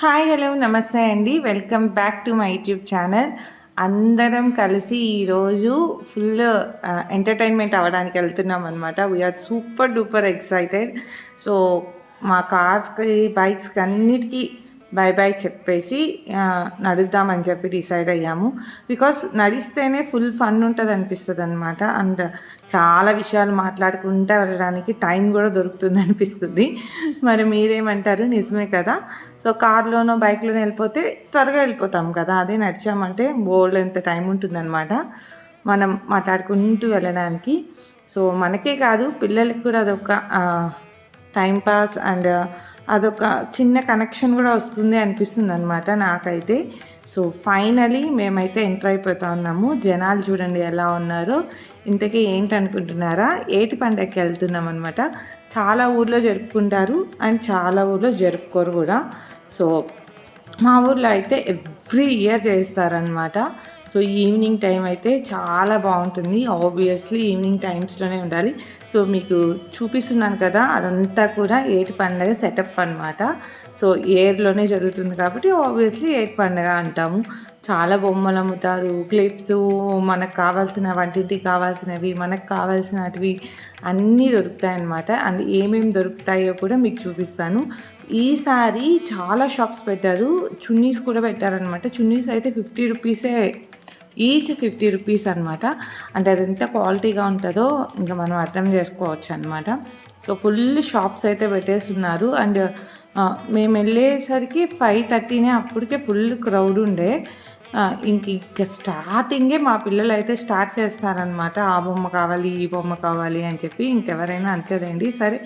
Hi hello నమస్తే అండి. Welcome back to my YouTube channel. అందరం కలిసి ఈరోజు ఫుల్ ఎంటర్టైన్మెంట్ అవ్వడానికి వెళ్తున్నాం అనమాట. We are super duper excited. So మా కార్స్కి బైక్స్కి అన్నిటికీ బై బై చెప్పేసి నడుద్దామని చెప్పి డిసైడ్ అయ్యాము. బికాస్ నడిస్తేనే ఫుల్ ఫన్ ఉంటుంది అనిపిస్తుంది అనమాట. అండ్ చాలా విషయాలు మాట్లాడుకుంటూ వెళ్ళడానికి టైం కూడా దొరుకుతుంది అనిపిస్తుంది. మరి మీరేమంటారు? నిజమే కదా. సో కార్లోనో బైక్లోనో వెళ్ళిపోతే త్వరగా వెళ్ళిపోతాం కదా. అదే నడిచామంటే బోల్డ్ ఎంత టైం ఉంటుందన్నమాట మనం మాట్లాడుకుంటూ వెళ్ళడానికి. సో మనకే కాదు పిల్లలకి కూడా అదొక టైంపాస్ అండ్ అదొక చిన్న కనెక్షన్ కూడా వస్తుంది అనిపిస్తుంది అనమాట నాకైతే. సో ఫైనలీ మేమైతే ఎంటర్ అయిపోతా ఉన్నాము. జనాలు చూడండి ఎలా ఉన్నారో. ఇంతకీ ఏంటనుకుంటున్నారా? ఏటి పండగకి వెళ్తున్నాం అనమాట. చాలా ఊర్లో జరుపుకుంటారు అండ్ చాలా ఊర్లో జరుపుకోరు కూడా. సో మా ఊర్లో అయితే ఎవ్రీ ఇయర్ చేస్తారనమాట. సో ఈవినింగ్ టైం అయితే చాలా బాగుంటుంది. ఆబ్వియస్లీ ఈవినింగ్ టైమ్స్లోనే ఉండాలి. సో మీకు చూపిస్తున్నాను కదా, అదంతా కూడా ఏటి పండుగ సెటప్ అనమాట. సో ఏర్లోనే జరుగుతుంది కాబట్టి ఆబ్వియస్లీ ఏటి పండుగ అంటాము. చాలా బొమ్మలు అమ్ముతారు, క్లిప్స్, మనకు కావాల్సిన వంటింటికి కావాల్సినవి, మనకు కావాల్సినవి అన్నీ దొరుకుతాయన్నమాట. అండ్ ఏమేమి దొరుకుతాయో కూడా మీకు చూపిస్తాను. ఈసారి చాలా షాప్స్ పెట్టారు, చున్నీస్ కూడా పెట్టారనమాట. చున్నీస్ అయితే 50 రూపీసే, ఈచ్ 50 రూపీస్ అనమాట. అంటే అది ఎంత క్వాలిటీగా ఉంటుందో ఇంకా మనం అర్థం చేసుకోవచ్చు అనమాట. సో ఫుల్ షాప్స్ అయితే పెట్టేస్తున్నారు. అండ్ మేము వెళ్ళేసరికి 5:30నే, అప్పటికే ఫుల్ క్రౌడ్ ఉండే. ఇంక స్టార్టింగే మా పిల్లలు అయితే స్టార్ట్ చేస్తారనమాట. ఆ బొమ్మ కావాలి, ఈ బొమ్మ కావాలి అని చెప్పి. ఇంకెవరైనా అంతేలేండి. సరే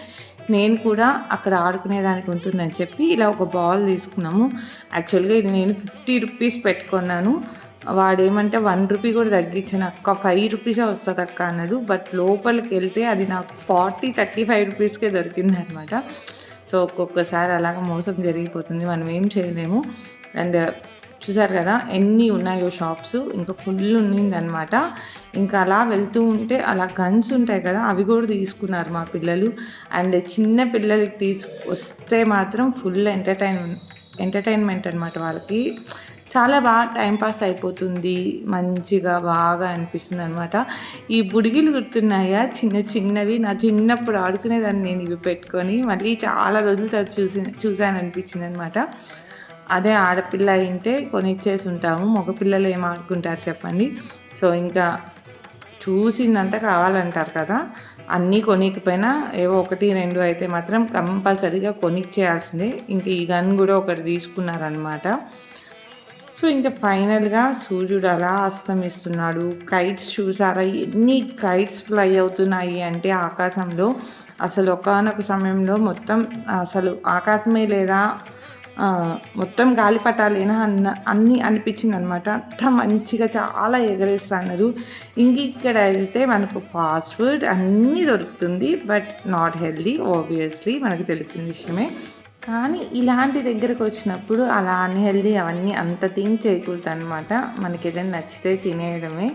నేను కూడా అక్కడ ఆడుకునేదానికి ఉంటుందని చెప్పి ఇలా ఒక బాల్ తీసుకున్నాము. యాక్చువల్గా ఇది నేను 50 రూపీస్ పెట్టుకున్నాను. వాడేమంటే 1 రూపీ కూడా తగ్గించాను. అక్క 5 రూపీసే వస్తుంది అక్క అన్నాడు. బట్ లోపలికి వెళ్తే అది నాకు 35 రూపీస్కే దొరికింది అనమాట. సో ఒక్కొక్కసారి అలాగ మోసం జరిగిపోతుంది, మనం ఏం చేయలేము. అండ్ చూసారు కదా ఎన్ని ఉన్నాయో షాప్స్, ఇంకా ఫుల్ ఉన్నిందనమాట. ఇంకా అలా వెళ్తూ ఉంటే అలా గన్స్ ఉంటాయి కదా, అవి కూడా తీసుకున్నారు మా పిల్లలు. అండ్ చిన్న పిల్లలకి వస్తే మాత్రం ఫుల్ ఎంటర్టైన్మెంట్ అనమాట. వాళ్ళకి చాలా బాగా టైంపాస్ అయిపోతుంది, మంచిగా బాగా అనిపిస్తుంది అనమాట. ఈ బుడిగిలు గుర్తున్నాయా చిన్న చిన్నవి? నా చిన్నప్పుడు ఆడుకునేదాన్ని నేను ఇవి పెట్టుకొని. మళ్ళీ చాలా రోజుల తర్వాత చూశాను అనిపించింది అనమాట. అదే ఆడపిల్ల అయింటే కొనిచ్చేసి ఉంటాము, మగపిల్లలు ఏం ఆడుకుంటారు చెప్పండి. సో ఇంకా చూసిందంతా కావాలంటారు కదా. అన్నీ కొనికపోయినా ఏవో 1-2 అయితే మాత్రం కంపల్సరీగా కొనిచ్చేయాల్సిందే. ఇంక ఈ గన్ కూడా ఒకటి తీసుకున్నారనమాట. సో ఇంకా ఫైనల్గా సూర్యుడు అలా అస్తమిస్తున్నాడు. కైట్స్ చూసారా, ఎన్ని కైట్స్ ఫ్లై అవుతున్నాయి అంటే ఆకాశంలో. అసలు ఒకానొక సమయంలో మొత్తం అసలు ఆకాశమే లేదా, మొత్తం గాలిపటాలేనా అన్నీ అనిపించింది అనమాట. అంత మంచిగా చాలా ఎగరేస్తున్నారు. ఇక్కడ అయితే మనకు ఫాస్ట్ ఫుడ్ అన్నీ దొరుకుతుంది, బట్ నాట్ హెల్దీ ఆబ్వియస్లీ, మనకు తెలిసిన విషయమే. కానీ ఇలాంటి దగ్గరకు వచ్చినప్పుడు అలా అన్హెల్దీ అవన్నీ అంత థింక్ చేయకూడదు అనమాట. మనకి ఏదైనా నచ్చితే తినేయడమే.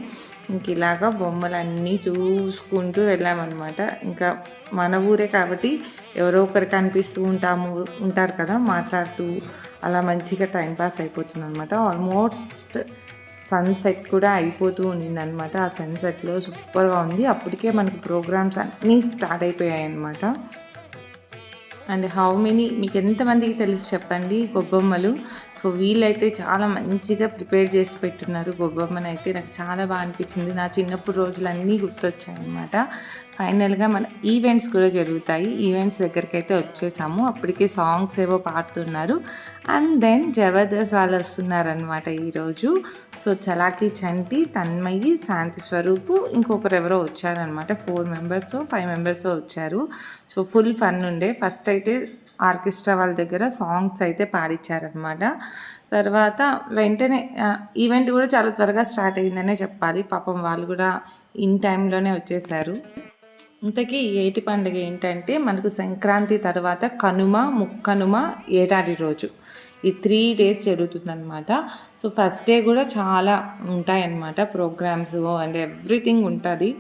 ఇంక ఇలాగా బొమ్మలన్నీ చూసుకుంటూ వెళ్ళామన్నమాట. ఇంకా మన ఊరే కాబట్టి ఎవరో ఒకరు కనిపిస్తూ ఉంటారు కదా, మాట్లాడుతూ అలా మంచిగా టైంపాస్ అయిపోతుంది అనమాట. ఆల్మోస్ట్ సన్సెట్ కూడా అయిపోతూ ఉండిందనమాట. ఆ సన్సెట్లో సూపర్గా ఉంది. అప్పటికే మనకు ప్రోగ్రామ్స్ అన్నీ స్టార్ట్ అయిపోయాయి అనమాట. అండ్ మీకు ఎంతమందికి తెలుసు చెప్పండి గొబ్బమ్మలు? సో వీళ్ళైతే చాలా మంచిగా ప్రిపేర్ చేసి పెట్టున్నారు గొబ్బమ్మని. అయితే నాకు చాలా బాగా అనిపించింది. నా చిన్నప్పుడు రోజులన్నీ గుర్తొచ్చాయి అనమాట. ఫైనల్గా మన ఈవెంట్స్ కూడా జరుగుతాయి. ఈవెంట్స్ దగ్గరికి అయితే వచ్చేసాము. అప్పటికే సాంగ్స్ ఏవో పాడుతున్నారు. అండ్ దెన్ జబర్దస్త్ వాళ్ళు వస్తున్నారనమాట ఈరోజు. సో చలాకీ చంటి, తన్మయి, శాంతి స్వరూపు, ఇంకొకరు ఎవరో వచ్చారనమాట. 4 మెంబర్స్ 5 మెంబర్స్ వచ్చారు. సో ఫుల్ ఫన్ ఉండే. ఫస్ట్ అయితే ఆర్కెస్ట్రా వాళ్ళ దగ్గర సాంగ్స్ అయితే పాడించారనమాట. తర్వాత వెంటనే ఈవెంట్ కూడా చాలా త్వరగా స్టార్ట్ అయిందనే చెప్పాలి. పాపం వాళ్ళు కూడా ఇన్ టైంలోనే వచ్చేసారు. ఇంతకీ ఏటి పండుగ ఏంటంటే మనకు సంక్రాంతి తర్వాత కనుమ, ముక్కనుమ, ఏటాది రోజు ఈ 3 days జరుగుతుందన్నమాట. సో ఫస్ట్ డే కూడా చాలా ఉంటాయన్నమాట ప్రోగ్రామ్స్ అండ్ ఎవ్రీథింగ్ ఉంటుంది.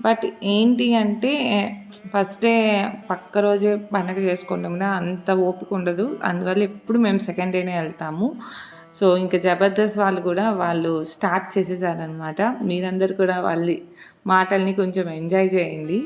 బట్ ఏంటి అంటే ఫస్ట్ డే పక్క రోజే పండగ చేసుకుంటాం కదా, అంత ఓపిక ఉండదు. అందువల్ల ఎప్పుడు మేము సెకండ్ డేనే వెళ్తాము. సో ఇంకా జబర్దస్త్ వాళ్ళు కూడా వాళ్ళు స్టార్ట్ చేసేసారనమాట. మీరందరూ కూడా వాళ్ళ మాటల్ని కొంచెం ఎంజాయ్ చేయండి.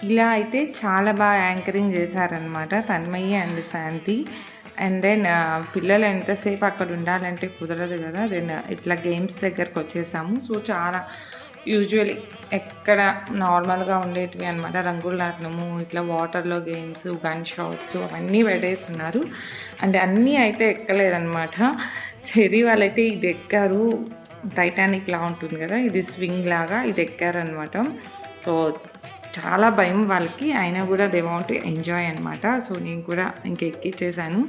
ఇలా అయితే చాలా బాగా యాంకరింగ్ చేశారనమాట Tanmay and Shanti. And then పిల్లలు ఎంతసేపు అక్కడ ఉండాలంటే కుదరదు కదా. దెన్ ఇట్లా గేమ్స్ దగ్గరకు వచ్చేసాము. సో చాలా యూజువలీ ఎక్కడ నార్మల్గా ఉండేటివి అనమాట. రంగులాటనము, ఇట్లా వాటర్లో గేమ్స్, గన్ షాట్స్ అవన్నీ పెట్టేస్తున్నారు. అంటే అన్నీ అయితే ఎక్కలేదన్నమాట. చెర్రీ వాళ్ళైతే ఇది ఎక్కారు. టైటానిక్ లా ఉంటుంది కదా, ఇది స్వింగ్ లాగా ఇది ఎక్కారనమాట. సో చాలా భయం వాళ్ళకి, అయినా కూడా దే వాంట్ టు ఎంజాయ్ అనమాట. సో నేను కూడా ఇంక ఎక్కిచ్చేసాను.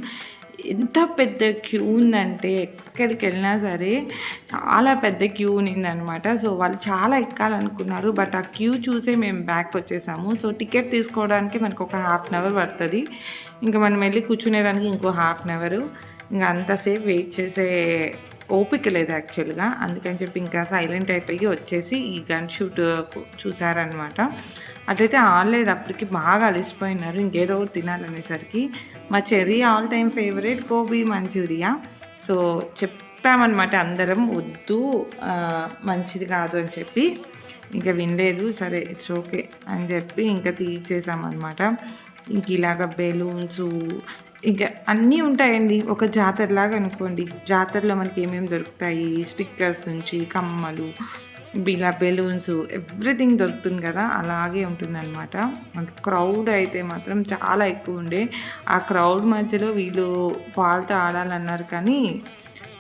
ఎంత పెద్ద క్యూ ఉందంటే ఎక్కడికి వెళ్ళినా సరే చాలా పెద్ద క్యూ ఉన్నిందనమాట. సో వాళ్ళు చాలా ఎక్కాలనుకున్నారు, బట్ ఆ క్యూ చూసే మేము బ్యాక్ వచ్చేసాము. సో టికెట్ తీసుకోవడానికి మనకు ఒక 1/2 hour పడుతుంది. ఇంకా మనం వెళ్ళి కూర్చునేదానికి ఇంకో 1/2 hour. ఇంకా అంతసేపు వెయిట్ చేసే ఓపిక లేదు యాక్చువల్గా. అందుకని చెప్పి ఇంకా సైలెంట్ అయిపోయి వచ్చేసి ఈ గన్ షూట్ చూసారనమాట. అట్లయితే ఆడలేదు, అప్పటికి బాగా అలిసిపోయినారు ఇంకేదో తినాలనేసరికి. మా Cherry all time favourite gobi manchurian. So చెప్పామన్నమాట అందరం, వద్దు మంచిది కాదు అని చెప్పి. ఇంకా వినలేదు. సరే ఇట్స్ ఓకే అని చెప్పి ఇంకా తీర్చేసామన్నమాట. ఇంక ఇలాగ బెలూన్స్ ఇంకా అన్నీ ఉంటాయండి. ఒక జాతరలాగా అనుకోండి. జాతరలో మనకి ఏమేమి దొరుకుతాయి, స్టిక్కర్స్ నుంచి కమ్మలు, ఇలా బెలూన్స్, ఎవ్రీథింగ్ దొరుకుతుంది కదా, అలాగే ఉంటుందన్నమాట. క్రౌడ్ అయితే మాత్రం చాలా ఎక్కువ ఉండే. ఆ క్రౌడ్ మధ్యలో వీళ్ళు పాలతో ఆడాలన్నారు కానీ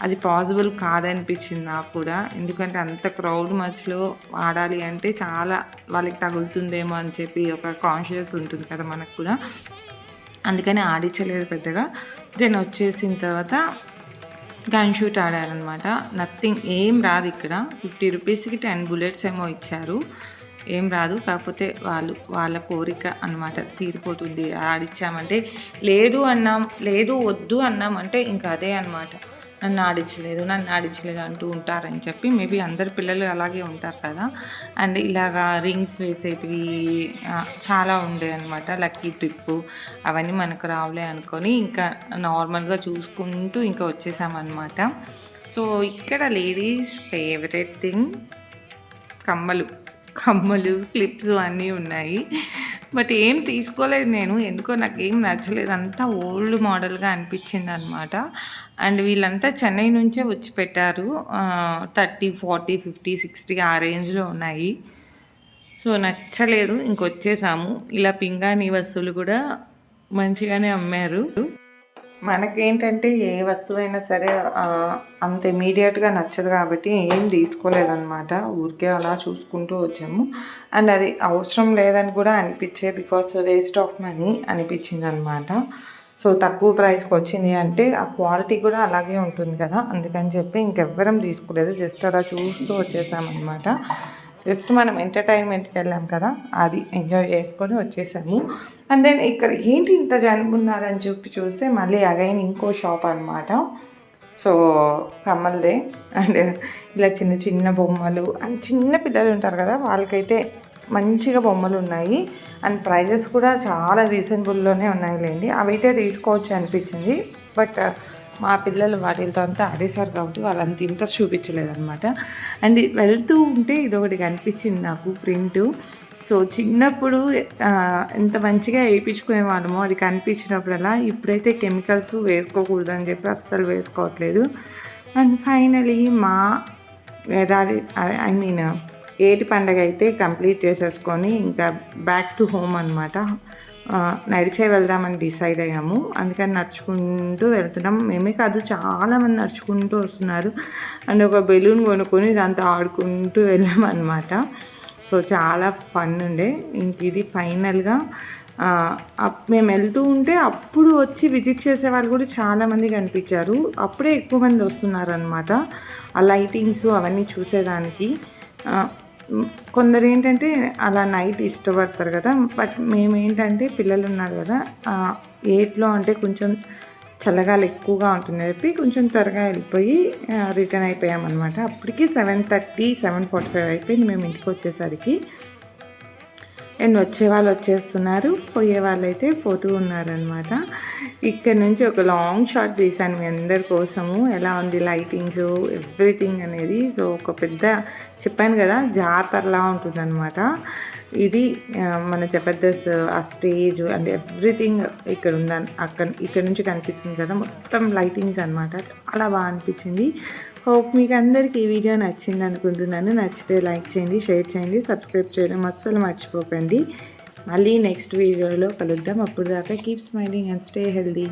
అది పాసిబుల్ కాదనిపించింది నాకు కూడా. ఎందుకంటే అంత క్రౌడ్ మధ్యలో ఆడాలి అంటే చాలా వాళ్ళకి తగులుతుందేమో అని చెప్పి ఒక కాన్షియస్ ఉంటుంది కదా మనకు కూడా. అందుకని ఆడించలేదు పెద్దగా. దెన్ వచ్చేసిన తర్వాత గన్ షూట్ ఆడారనమాట. నథింగ్, ఏం రాదు ఇక్కడ. 50 రూపీస్కి 10 bullets ఏమో ఇచ్చారు. ఏం రాదు, కాకపోతే వాళ్ళ కోరిక అనమాట, తీరిపోతుంది ఆడిచ్చామంటే. లేదు అన్నాం, లేదు వద్దు అన్నామంటే ఇంకా అదే అనమాట, నన్ను ఆడించలేదు అంటూ ఉంటారని చెప్పి. మేబీ అందరు పిల్లలు అలాగే ఉంటారు కదా. అండ్ ఇలాగా రింగ్స్ వేసేటివి చాలా ఉండే అనమాట. లక్కీ ట్రిప్పు అవన్నీ మనకు రావులే అనుకొని ఇంకా నార్మల్గా చూసుకుంటూ ఇంకా వచ్చేసామన్నమాట. సో ఇక్కడ లేడీస్ ఫేవరెట్ థింగ్ కమ్మలు క్లిప్స్ అన్నీ ఉన్నాయి. బట్ ఏం తీసుకోలేదు నేను, ఎందుకో నాకు ఏం నచ్చలేదు. అంతా ఓల్డ్ మోడల్గా అనిపించింది అనమాట. అండ్ వీళ్ళంతా చెన్నై నుంచే వచ్చి పెట్టారు. 30, 40, 50, 60 ఆ రేంజ్లో ఉన్నాయి. సో నచ్చలేదు, ఇంకొచ్చేసాము. ఇలా పింగాణి వస్తువులు కూడా మంచిగానే అమ్మారు. మనకేంటంటే ఏ వస్తువైనా సరే అంత ఇమీడియట్గా నచ్చదు కాబట్టి ఏం తీసుకోలేదన్నమాట. ఊరికే అలా చూసుకుంటూ వచ్చాము. అండ్ అది అవసరం లేదని కూడా అనిపించే, బికాస్ వేస్ట్ ఆఫ్ మనీ అనిపించింది అనమాట. సో తక్కువ ప్రైస్కి వచ్చింది అంటే ఆ క్వాలిటీ కూడా అలాగే ఉంటుంది కదా, అందుకని చెప్పి ఇంకెవ్వరం తీసుకోలేదు. జస్ట్ అలా చూస్తూ వచ్చేసామన్నమాట. జస్ట్ మనం ఎంటర్టైన్మెంట్కి వెళ్ళాం కదా, అది ఎంజాయ్ చేసుకొని వచ్చేసాము. అండ్ దెన్ ఇక్కడ ఏంటి ఇంత జనం ఉన్నారని చెప్పి చూస్తే మళ్ళీ అగైన్ ఇంకో షాప్ అనమాట. సో కమ్మల్దే. అండ్ ఇలా చిన్న చిన్న బొమ్మలు అండ్ చిన్న పిల్లలు ఉంటారు కదా, వాళ్ళకైతే మంచిగా బొమ్మలు ఉన్నాయి. అండ్ ప్రైజెస్ కూడా చాలా రీజనబుల్లోనే ఉన్నాయిలేండి. అవైతే తీసుకోవచ్చు అనిపించింది. బట్ మా పిల్లలు వాటితో అంతా ఆడేశారు కాబట్టి వాళ్ళంత ఇంట్రెస్ట్ చూపించలేదన్నమాట. అండ్ వెళ్తూ ఉంటే ఇదొకటి కనిపించింది నాకు ప్రింటు. సో చిన్నప్పుడు ఎంత మంచిగా వేయించుకునే వాళ్ళమో అది కనిపించినప్పుడల్లా, ఇప్పుడైతే కెమికల్స్ వేసుకోకూడదు అని చెప్పి అస్సలు వేసుకోవట్లేదు. అండ్ ఫైనలీ మా ఏటి పండగ అయితే కంప్లీట్ చేసేసుకొని ఇంకా బ్యాక్ టు హోమ్ అనమాట. నడిచే వెళ్దామని డిసైడ్ అయ్యాము. అందుకని నడుచుకుంటూ వెళ్తున్నాం. మేమే కాదు, చాలామంది నడుచుకుంటూ వస్తున్నారు. అండ్ ఒక బెలూన్ కొనుక్కొని దాంతో ఆడుకుంటూ వెళ్ళామన్నమాట. సో చాలా ఫన్ ఉండే. ఇంక ఇది ఫైనల్గా మేము వెళ్తూ ఉంటే అప్పుడు వచ్చి విజిట్ చేసే వాళ్ళు కూడా చాలామంది కనిపించారు. అప్పుడే ఎక్కువ మంది వస్తున్నారనమాట ఆ లైటింగ్స్ అవన్నీ చూసేదానికి. కొందరు ఏంటంటే అలా నైట్ ఇష్టపడతారు కదా, బట్ మేమేంటంటే పిల్లలు ఉన్నారు కదా, ఏట్లో అంటే కొంచెం చల్లగాలి ఎక్కువగా ఉంటుంది చెప్పి కొంచెం త్వరగా వెళ్ళిపోయి రిటర్న్ అయిపోయామన్నమాట. అప్పటికి 7:30, 7:45 అయిపోయింది మేము ఇంటికి వచ్చేసరికి. అండ్ వచ్చేవాళ్ళు వచ్చేస్తున్నారు, పోయే వాళ్ళు అయితే పోతూ ఉన్నారనమాట. ఇక్కడ నుంచి ఒక లాంగ్ షాట్ తీశాను మీ అందరి కోసము, ఎలా ఉంది లైటింగ్స్ ఎవ్రీథింగ్ అనేది. సో ఒక పెద్ద చెప్పాను కదా జాతరలా ఉంటుందన్నమాట. ఇది మన జబర్దస్త్ ఆ స్టేజ్ అండ్ ఎవ్రీథింగ్ ఇక్కడ ఉందని ఇక్కడ నుంచి కనిపిస్తుంది కదా, మొత్తం లైటింగ్స్ అనమాట. చాలా బాగా అనిపించింది. హోప్ మీకు అందరికీ ఈ వీడియో నచ్చింది అనుకుంటున్నాను. నచ్చితే లైక్ చేయండి, షేర్ చేయండి, సబ్స్క్రైబ్ చేయడం అస్సలు మర్చిపోకండి. మళ్ళీ నెక్స్ట్ వీడియోలో కలుద్దాం. అప్పుడు దాకా keep smiling and stay healthy.